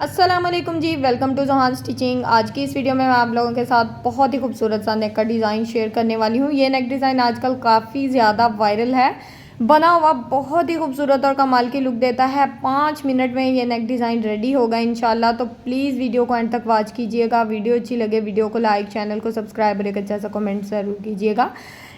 अस्सलाम वालेकुम जी, welcome to ज़हान stitching. आज की इस वीडियो में मैं आप लोगों के साथ बहुत ही खूबसूरत सा नेक का डिज़ाइन शेयर करने वाली हूँ। ये नेक डिज़ाइन आजकल काफ़ी ज़्यादा वायरल है। बना हुआ बहुत ही खूबसूरत और कमाल की लुक देता है। 5 मिनट में ये नेक डिज़ाइन रेडी होगा इंशाल्लाह। तो प्लीज़ वीडियो को एंड तक वॉच कीजिएगा। वीडियो अच्छी लगे वीडियो को लाइक, चैनल को सब्सक्राइब और एक अच्छा सा कमेंट ज़रूर कीजिएगा।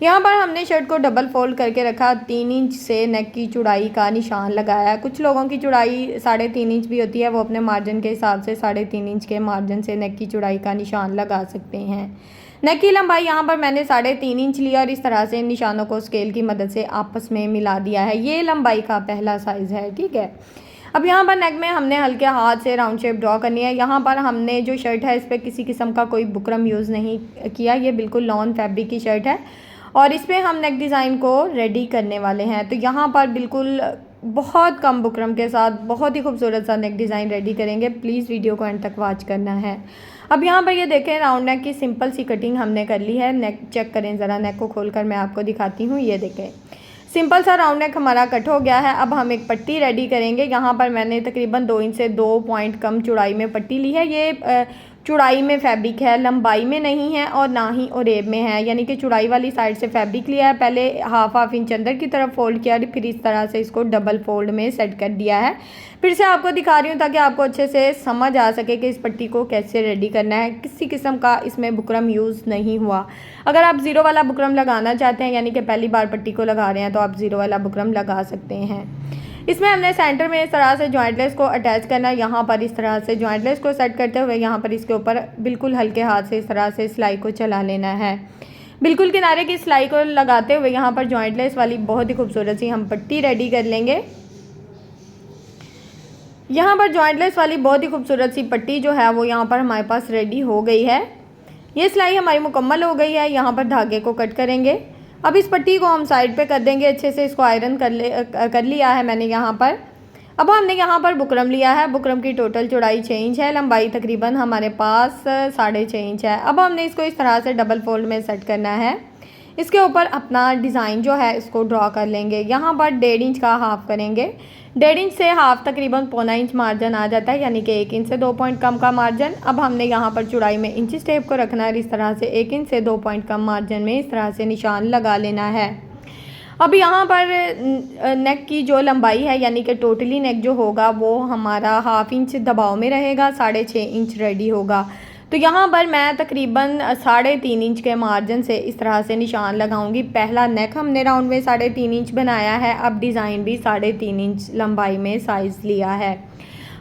यहाँ पर हमने शर्ट को डबल फोल्ड करके रखा। 3 इंच से नेक की चौड़ाई का निशान लगाया। कुछ लोगों की चौड़ाई 3.5 इंच भी होती है, वो अपने मार्जिन के हिसाब से 3.5 इंच के मार्जिन से नेक की चौड़ाई का निशान लगा सकते हैं। नेक की लंबाई यहाँ पर मैंने 3.5 इंच लिया और इस तरह से निशानों को स्केल की मदद से आपस में मिला दिया है। ये लंबाई का पहला साइज़ है, ठीक है। अब यहाँ पर नेक में हमने हल्के हाथ से राउंड शेप ड्रॉ करनी है। यहाँ पर हमने जो शर्ट है इस पर किसी किस्म का कोई बुकरम यूज़ नहीं किया। ये बिल्कुल लॉन फैब्रिक की शर्ट है और इस पर हम नेक डिज़ाइन को रेडी करने वाले हैं। तो यहाँ पर बिल्कुल बहुत कम बुकरम के साथ बहुत ही खूबसूरत सा नेक डिज़ाइन रेडी करेंगे। प्लीज़ वीडियो को एंड तक वॉच करना है। अब यहाँ पर ये देखें, राउंड नेक की सिंपल सी कटिंग हमने कर ली है। नेक चेक करें ज़रा, नेक को खोलकर मैं आपको दिखाती हूँ। ये देखें, सिंपल सा राउंड नेक हमारा कट हो गया है। अब हम एक पट्टी रेडी करेंगे। यहाँ पर मैंने तकरीबन 2 इंच से 2 पॉइंट कम चौड़ाई में पट्टी ली है। ये चौड़ाई में फैब्रिक है, लंबाई में नहीं है और ना ही ओरेब में है, यानी कि चौड़ाई वाली साइड से फैब्रिक लिया है। पहले हाफ इंच अंदर की तरफ फोल्ड किया, फिर इस तरह से इसको डबल फोल्ड में सेट कर दिया है। फिर से आपको दिखा रही हूँ ताकि आपको अच्छे से समझ आ सके कि इस पट्टी को कैसे रेडी करना है। किसी किस्म का इसमें बुकरम यूज़ नहीं हुआ। अगर आप ज़ीरो वाला बुकरम लगाना चाहते हैं, यानी कि पहली बार पट्टी को लगा रहे हैं, तो आप ज़ीरो वाला बुकरम लगा सकते हैं। इसमें हमने सेंटर में इस तरह से जॉइंट लेस को अटैच करना है। यहाँ पर इस तरह से जॉइंट लेस को सेट करते हुए यहाँ पर इसके ऊपर बिल्कुल हल्के हाथ से इस तरह से सिलाई को चला लेना है। बिल्कुल किनारे की सिलाई को लगाते हुए यहाँ पर जॉइंट लेस वाली बहुत ही खूबसूरत सी हम पट्टी रेडी कर लेंगे। यहाँ पर जॉइंट लेस वाली बहुत ही खूबसूरत सी पट्टी जो है वो यहाँ पर हमारे पास रेडी हो गई है। ये सिलाई हमारी मुकम्मल हो गई है। यहाँ पर धागे को कट करेंगे। अब इस पट्टी को हम साइड पे कर देंगे। अच्छे से इसको आयरन कर लिया है मैंने यहाँ पर। अब हमने यहाँ पर बुकरम लिया है। बुकरम की टोटल चौड़ाई 6 इंच है, लंबाई तकरीबन हमारे पास 6.5 इंच है। अब हमने इसको इस तरह से डबल फोल्ड में सेट करना है। इसके ऊपर अपना डिज़ाइन जो है इसको ड्रॉ कर लेंगे। यहाँ पर 1.5 इंच का हाफ करेंगे। 1.5 इंच से हाफ तकरीबन 1.25 इंच मार्जिन आ जाता है, यानी कि 1 इंच से 2 पॉइंट कम का मार्जिन। अब हमने यहाँ पर चौड़ाई में इंची टेप को रखना है। इस तरह से 1 इंच से 2 पॉइंट कम मार्जिन में इस तरह से निशान लगा लेना है। अब यहाँ पर नेक की जो लंबाई है, यानी कि टोटली नेक जो होगा वो हमारा हाफ इंच दबाव में रहेगा, 6.5 इंच रेडी होगा। तो यहाँ पर मैं तकरीबन 3.5 इंच के मार्जिन से इस तरह से निशान लगाऊंगी। पहला नेक हमने राउंड में 3.5 इंच बनाया है। अब डिज़ाइन भी 3.5 इंच लंबाई में साइज़ लिया है।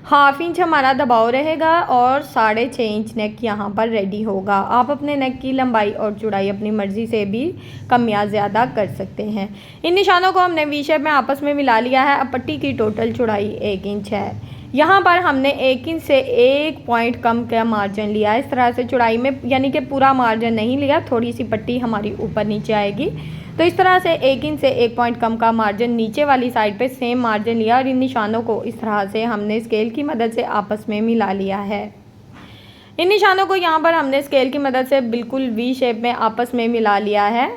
हाफ इंच हमारा दबाव रहेगा और 6.5 इंच नेक यहाँ पर रेडी होगा। आप अपने नेक की लंबाई और चौड़ाई अपनी मर्ज़ी से भी कम या ज़्यादा कर सकते हैं। इन निशानों को हमने वी शेप में आपस में मिला लिया है। अब पट्टी की टोटल चौड़ाई 1 इंच है। यहाँ पर हमने 1 इंच से 1 पॉइंट कम का मार्जिन लिया है। इस तरह से चौड़ाई में, यानी कि पूरा मार्जिन नहीं लिया, थोड़ी सी पट्टी हमारी ऊपर नीचे आएगी। तो इस तरह से 1 इंच से 1 पॉइंट कम का मार्जिन नीचे वाली साइड पे सेम मार्जिन लिया और इन निशानों को इस तरह से हमने स्केल की मदद से आपस में मिला लिया है। इन निशानों को यहाँ पर हमने स्केल की मदद से बिल्कुल वी शेप में आपस में मिला लिया है।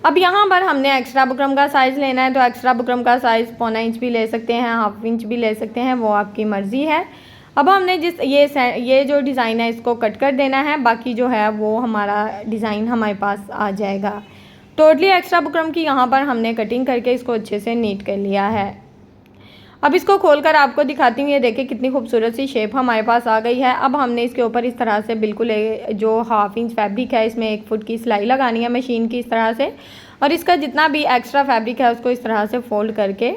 अब यहाँ पर हमने एक्स्ट्रा बुकरम का साइज़ लेना है। तो एक्स्ट्रा बुकरम का साइज़ 1.25 इंच भी ले सकते हैं, हाफ इंच भी ले सकते हैं, वो आपकी मर्ज़ी है। अब हमने ये जो डिज़ाइन है इसको कट कर देना है। बाकी जो है वो हमारा डिज़ाइन हमारे पास आ जाएगा। टोटली एक्स्ट्रा बुकरम की यहाँ पर हमने कटिंग करके इसको अच्छे से नीट कर लिया है। अब इसको खोलकर आपको दिखाती हूँ। ये देखिए कितनी खूबसूरत सी शेप हमारे पास आ गई है। अब हमने इसके ऊपर इस तरह से बिल्कुल जो हाफ इंच फैब्रिक है इसमें 1 फुट की सिलाई लगानी है मशीन की इस तरह से, और इसका जितना भी एक्स्ट्रा फैब्रिक है उसको इस तरह से फोल्ड करके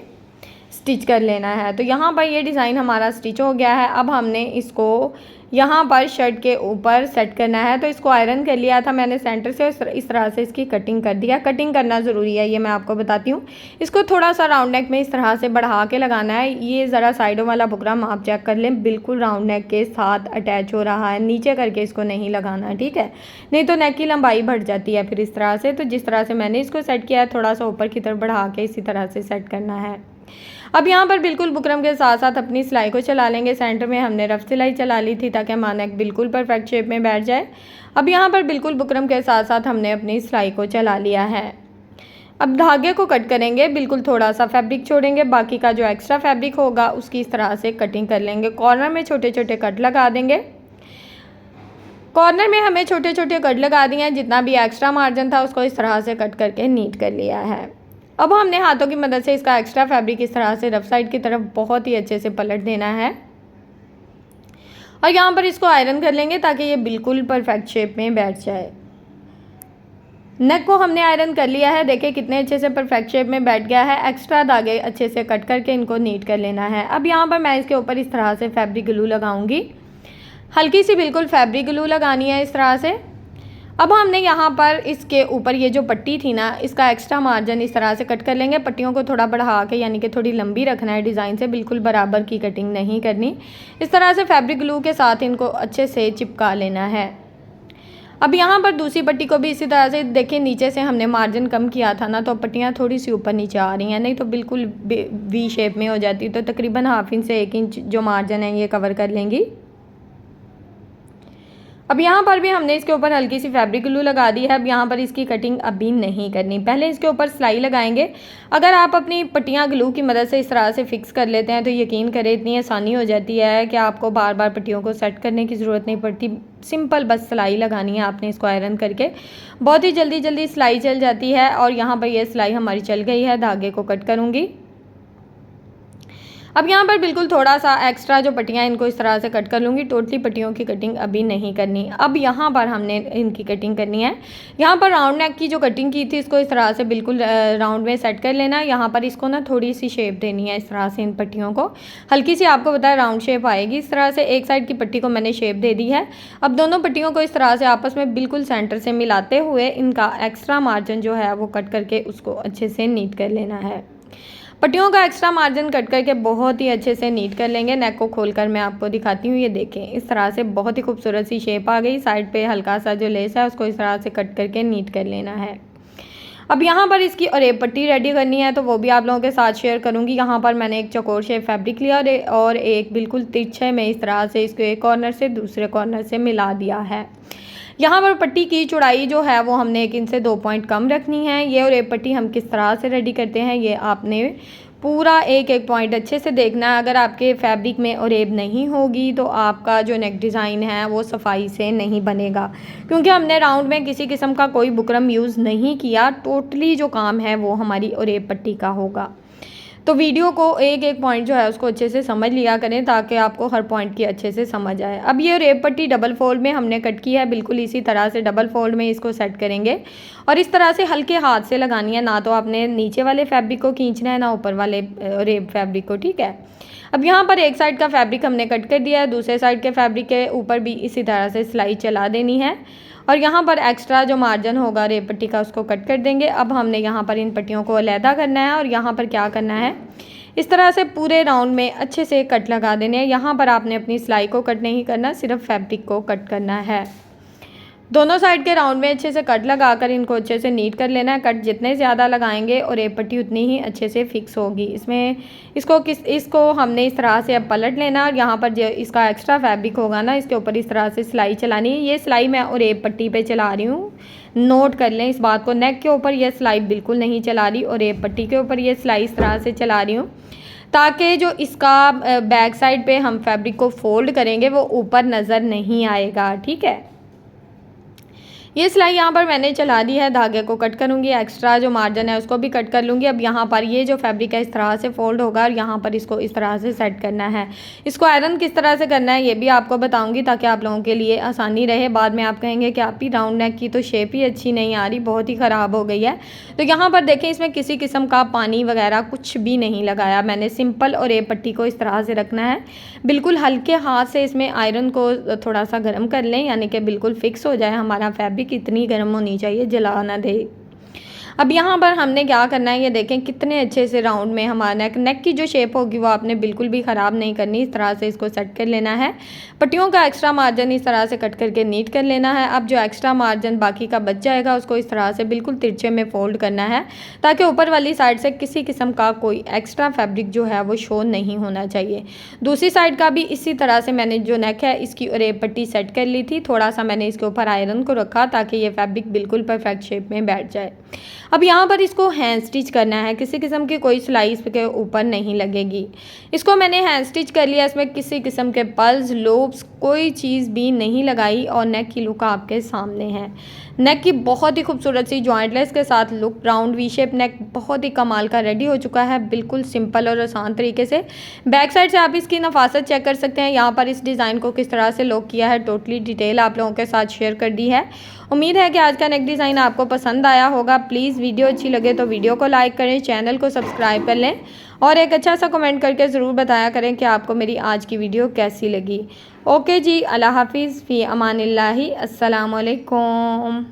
स्टिच कर लेना है। तो यहाँ पर ये डिज़ाइन हमारा स्टिच हो गया है। अब हमने इसको यहाँ पर शर्ट के ऊपर सेट करना है। तो इसको आयरन कर लिया था मैंने सेंटर से, इस तरह से इसकी कटिंग कर दिया। कटिंग करना ज़रूरी है, ये मैं आपको बताती हूँ। इसको थोड़ा सा राउंड नेक में इस तरह से बढ़ा के लगाना है। ये ज़रा साइडों वाला बुकरम आप चेक कर लें, बिल्कुल राउंड नेक के साथ अटैच हो रहा है। नीचे करके इसको नहीं लगाना, ठीक है, नहीं तो नेक की लंबाई बढ़ जाती है फिर इस तरह से। तो जिस तरह से मैंने इसको सेट किया है, थोड़ा सा ऊपर की तरफ बढ़ा के इसी तरह से सेट करना है। अब यहाँ पर बिल्कुल बुकरम के साथ साथ अपनी सिलाई को चला लेंगे। सेंटर में हमने रफ सिलाई चला ली थी ताकि हमारा नेक बिल्कुल परफेक्ट शेप में बैठ जाए। अब यहाँ पर बिल्कुल बुकरम के साथ साथ हमने अपनी सिलाई को चला लिया है। अब धागे को कट करेंगे, बिल्कुल थोड़ा सा फैब्रिक छोड़ेंगे, बाकी का जो एक्स्ट्रा फैब्रिक होगा उसकी इस तरह से कटिंग कर लेंगे। कॉर्नर में छोटे छोटे कट लगा देंगे। कॉर्नर में हमें छोटे छोटे कट लगा दिए हैं, जितना भी एक्स्ट्रा मार्जिन था उसको इस तरह से कट करके नीट कर लिया है। अब हमने हाथों की मदद से इसका एक्स्ट्रा फैब्रिक इस तरह से रफ साइड की तरफ बहुत ही अच्छे से पलट देना है और यहाँ पर इसको आयरन कर लेंगे ताकि ये बिल्कुल परफेक्ट शेप में बैठ जाए। नेक को हमने आयरन कर लिया है, देखिए कितने अच्छे से परफेक्ट शेप में बैठ गया है। एक्स्ट्रा धागे अच्छे से कट करके इनको नीट कर लेना है। अब यहाँ पर मैं इसके ऊपर इस तरह से फैब्रिक ग्लू लगाऊंगी, हल्की सी बिल्कुल फैब्रिक ग्लू लगानी है इस तरह से। अब हमने यहाँ पर इसके ऊपर ये जो पट्टी थी ना, इसका एक्स्ट्रा मार्जिन इस तरह से कट कर लेंगे। पट्टियों को थोड़ा बढ़ा के यानी कि थोड़ी लंबी रखना है डिज़ाइन से, बिल्कुल बराबर की कटिंग नहीं करनी। इस तरह से फैब्रिक ग्लू के साथ इनको अच्छे से चिपका लेना है। अब यहाँ पर दूसरी पट्टी को भी इसी तरह से, देखिए नीचे से हमने मार्जिन कम किया था ना, तो पट्टियाँ थोड़ी सी ऊपर नीचे आ रही हैं, नहीं तो बिल्कुल वी शेप में हो जाती। तो तकरीबन ½ इंच से 1 इंच जो मार्जिन है ये कवर कर लेंगी। अब यहाँ पर भी हमने इसके ऊपर हल्की सी फैब्रिक ग्लू लगा दी है। अब यहाँ पर इसकी कटिंग अभी नहीं करनी, पहले इसके ऊपर सिलाई लगाएंगे। अगर आप अपनी पट्टियाँ ग्लू की मदद से इस तरह से फिक्स कर लेते हैं तो यकीन करें इतनी आसानी हो जाती है कि आपको बार बार पट्टियों को सेट करने की ज़रूरत नहीं पड़ती। सिंपल बस सिलाई लगानी है आपने इसको आयरन करके, बहुत ही जल्दी जल्दी सिलाई चल जाती है। और यहाँ पर यह सिलाई हमारी चल गई है, धागे को कट करूँगी। अब यहाँ पर बिल्कुल थोड़ा सा एक्स्ट्रा जो पट्टियाँ इनको इस तरह से कट कर लूँगी, टोटली पट्टियों की कटिंग अभी नहीं करनी। अब यहाँ पर हमने इनकी कटिंग करनी है। यहाँ पर राउंड नेक की जो कटिंग की थी इसको इस तरह से बिल्कुल राउंड में सेट कर लेना है। यहाँ पर इसको ना थोड़ी सी शेप देनी है इस तरह से, इन पट्टियों को हल्की सी, आपको पता है राउंड शेप आएगी। इस तरह से एक साइड की पट्टी को मैंने शेप दे दी है। अब दोनों पट्टियों को इस तरह से आपस में बिल्कुल सेंटर से मिलाते हुए इनका एक्स्ट्रा मार्जिन जो है वो कट करके उसको अच्छे से नीट कर लेना है। पट्टियों का एक्स्ट्रा मार्जिन कट करके बहुत ही अच्छे से नीट कर लेंगे। नेक को खोलकर मैं आपको दिखाती हूँ, ये देखें इस तरह से बहुत ही खूबसूरत सी शेप आ गई। साइड पे हल्का सा जो लेस है उसको इस तरह से कट करके नीट कर लेना है। अब यहाँ पर इसकी अरेब पट्टी रेडी करनी है तो वो भी आप लोगों के साथ शेयर करूँगी। यहाँ पर मैंने एक चौकोर शेप फैब्रिक लिया और एक बिल्कुल तिरछे में इस तरह से इसको एक कॉर्नर से दूसरे कॉर्नर से मिला दिया है। यहाँ पर पट्टी की चौड़ाई जो है वो हमने 1 इंच से 2 पॉइंट कम रखनी है। ये अरेब पट्टी हम किस तरह से रेडी करते हैं ये आपने पूरा एक एक पॉइंट अच्छे से देखना है। अगर आपके फैब्रिक में अरेब नहीं होगी तो आपका जो नेक डिज़ाइन है वो सफाई से नहीं बनेगा, क्योंकि हमने राउंड में किसी किस्म का कोई बुकरम यूज़ नहीं किया। टोटली जो काम है वो हमारी अरेब पट्टी का होगा। तो वीडियो को एक एक पॉइंट जो है उसको अच्छे से समझ लिया करें ताकि आपको हर पॉइंट की अच्छे से समझ आए। अब ये रेप पट्टी डबल फोल्ड में हमने कट की है, बिल्कुल इसी तरह से डबल फोल्ड में इसको सेट करेंगे और इस तरह से हल्के हाथ से लगानी है। ना तो आपने नीचे वाले फैब्रिक को खींचना है ना ऊपर वाले रेप फैब्रिक को, ठीक है। अब यहाँ पर एक साइड का फैब्रिक हमने कट कर दिया है, दूसरे साइड के फैब्रिक के ऊपर भी इसी तरह से सिलाई चला देनी है और यहाँ पर एक्स्ट्रा जो मार्जिन होगा रेप पट्टी का उसको कट कर देंगे। अब हमने यहाँ पर इन पट्टियों को अलहदा करना है और यहाँ पर क्या करना है, इस तरह से पूरे राउंड में अच्छे से कट लगा देने हैं। यहाँ पर आपने अपनी सिलाई को कट नहीं करना, सिर्फ फैब्रिक को कट करना है। दोनों साइड के राउंड में अच्छे से कट लगाकर इनको अच्छे से नीट कर लेना है। कट जितने ज़्यादा लगाएंगे और रेप पट्टी उतनी ही अच्छे से फिक्स होगी। इसको हमने इस तरह से अब पलट लेना और यहाँ पर जो इसका एक्स्ट्रा फैब्रिक होगा ना इसके ऊपर इस तरह से सिलाई चलानी है। ये सिलाई मैं और रेप पट्टी पे चला रही हूँ, नोट कर लें इस बात को। नेक के ऊपर ये सिलाई बिल्कुल नहीं चला रही और रेप पट्टी के ऊपर ये सिलाई इस तरह से चला रही हूँ ताकि जो इसका बैक साइड पे हम फैब्रिक को फोल्ड करेंगे वो ऊपर नज़र नहीं आएगा, ठीक है। ये सिलाई यहाँ पर मैंने चला दी है, धागे को कट करूँगी, एक्स्ट्रा जो मार्जिन है उसको भी कट कर लूँगी। अब यहाँ पर ये जो फैब्रिक है इस तरह से फोल्ड होगा और यहाँ पर इसको इस तरह से सेट करना है। इसको आयरन किस तरह से करना है ये भी आपको बताऊँगी ताकि आप लोगों के लिए आसानी रहे। बाद में आप कहेंगे कि आप ही राउंड नेक की तो शेप ही अच्छी नहीं आ रही, बहुत ही ख़राब हो गई है। तो यहाँ पर देखें इसमें किसी किस्म का पानी वगैरह कुछ भी नहीं लगाया मैंने, सिंपल और रेप पट्टी को इस तरह से रखना है। बिल्कुल हल्के हाथ से इसमें आयरन को थोड़ा सा गर्म कर लें, यानी कि बिल्कुल फिक्स हो जाए हमारा फैब्रिक। कितनी गर्म होनी चाहिए, जला ना दे। अब यहाँ पर हमने क्या करना है, ये देखें कितने अच्छे से राउंड में हमारा नेक की जो शेप होगी वो आपने बिल्कुल भी ख़राब नहीं करनी। इस तरह से इसको सेट कर लेना है। पट्टियों का एक्स्ट्रा मार्जिन इस तरह से कट करके नीट कर लेना है। अब जो एक्स्ट्रा मार्जिन बाकी का बच जाएगा उसको इस तरह से बिल्कुल तिरछे में फोल्ड करना है ताकि ऊपर वाली साइड से किसी किस्म का कोई एक्स्ट्रा फैब्रिक जो है वो शो नहीं होना चाहिए। दूसरी साइड का भी इसी तरह से मैंने जो नेक है इसकी रेप पट्टी सेट कर ली थी। थोड़ा सा मैंने इसके ऊपर आयरन को रखा ताकि ये फैब्रिक बिल्कुल परफेक्ट शेप में बैठ जाए। अब यहाँ पर इसको हैंड स्टिच करना है, किसी किस्म की कोई सिलाई इसके ऊपर नहीं लगेगी। इसको मैंने हैंड स्टिच कर लिया, इसमें किसी किस्म के पल्स लूप्स कोई चीज़ भी नहीं लगाई और नेक की लुक आपके सामने है। नेक की बहुत ही खूबसूरत सी जॉइंटलेस के साथ लुक, राउंड वी शेप नेक बहुत ही कमाल का रेडी हो चुका है, बिल्कुल सिंपल और आसान तरीके से। बैक साइड से आप इसकी नफासत चेक कर सकते हैं। यहाँ पर इस डिज़ाइन को किस तरह से लॉक किया है, टोटली डिटेल आप लोगों के साथ शेयर कर दी है। उम्मीद है कि आज का नेक डिज़ाइन आपको पसंद आया होगा। प्लीज़ वीडियो अच्छी लगे तो वीडियो को लाइक करें, चैनल को सब्सक्राइब कर लें और एक अच्छा सा कमेंट करके ज़रूर बताया करें कि आपको मेरी आज की वीडियो कैसी लगी। ओके जी, अल्लाह हाफिज़, फ़ी अमानिल्लाहि, अस्सलाम वालेकुम।